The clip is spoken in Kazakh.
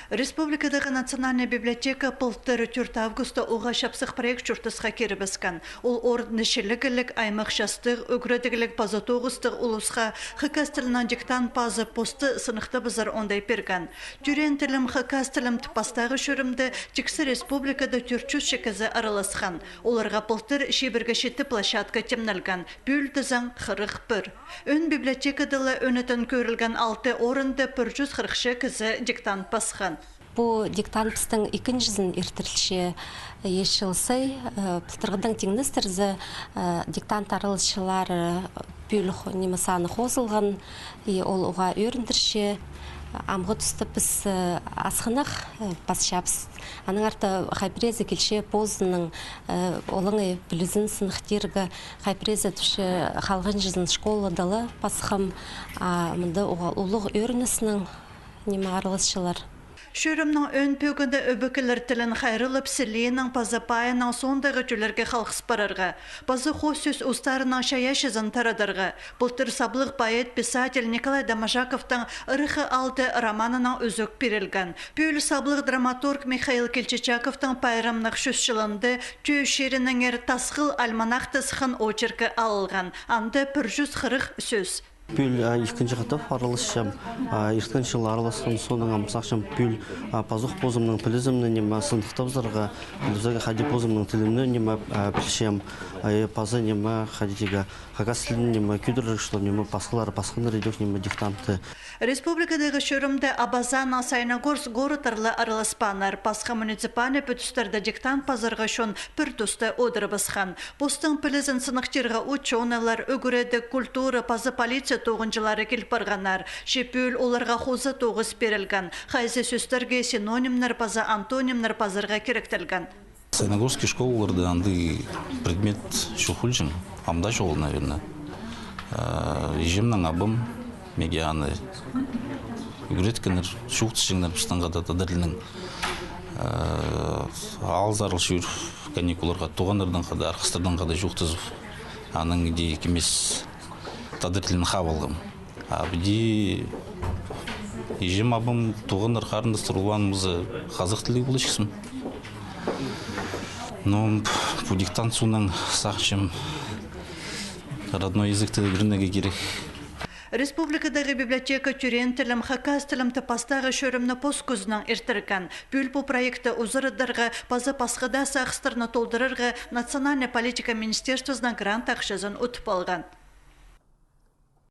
Республикадағы национальная библиотека пылттары 4 августа оға шапсық проект чуртысқа керібіскен. Ол орнышылығылық, аймақшастық, өгредігілік пазатоғыстық ұлысқа хыкас тілінен диктан пазы посты сынықты бізір ондай перген. Түрен тілім хыкас тілім тіпастағы шөрімді тіксі республикада 400 шекізі араласқан. Оларға пылттыр шебірге шетті площадка темнелген. Бүлдізің қырық бір. Өн библиотекадылы өнітін көрілген 6 орынды 140 шекізі диктан пасқан. Bu диктантыстың икінжізін ертірілші ешілсей, пұлтырғыдың теңністірзі диктант арылшылар бүліқ немесаны қозылған, ол оға өріндірші, амғы түсті біз асқынық басшапыз. Аның арты қайпірезі келші позының олыңы білізін сынықтергі қайпірезі түші қалғын жүзін школы далы басқым мұнды оға ұлық өрінісінің неме арылшылар. Шөрімнің өн пөгінді өбікілер тілін қайрылып сілейінің пазапайының сондағы жүлерге қалқыс барарға. Пазы қосөз ұстарының шаяшызын тарадырға. Бұлтыр саблық байет писатель Николай Дамажаковтың ұрықы алды романының өзік берілген. Пөйлі саблық драматург Михаил Келчичаковтың пайрамнық шүсшілінді түй шерінің тасқыл альманақтысқын очеркі алылған. Анды 140 сөз. Пүл екінші қатып аралысшам, екінші жыл араласқан соның амсақшам пүл пазуқ позымның пілізімні нема сындықтабызарға, пілізігі қади позымның тілімні нема пілшем, пазы нема қадидегі қағас тілін нема күйдіріріштер нема пасқылар едек нема диктанты. Республикадағы шөрімді Абазана Сайнагорс горытарлы араласпанар, пасқа муниципаны пөтістерді диктант пазарға шон пір тұсты одыры басқан. Бостың пілізін сынықтырға ученалар, өгіреді культура, пазы полиция тоғынжылары келіп барғанар. Шепül оларға қозы тоғыз берілген. Қайсы сөстерге синонимнер пазы, антонимнер пазарға керектелген. Сайнагорский школаларды анды предмет шухульжым, амда шоғыл, наверное. Ежемнің абым, мегианы, үгіреткенер, шуқтышыңдар пұстанғада дадырылының алзарыл шүр каникуларға туғандардан қада, арқыстардан қада жуқтызып, аның де кемес дадырылын қабылғым. Абыди ежем абым туғандар қарындастыр ұланымызы қазық тілі бұл ішкісім. Но по диктанцияның сақшым родной язык тілі бірінеге керек. Республикадағы библиотека түрен тілім, хакас тілім тіпастағы шөрімні пост көзінің ертірген. Бүл бұл проекті ұзырыдырғы, пазы пасқыда сақыстырны толдырырғы Национальная политика министерствосының грант ақшызын ұтып алған.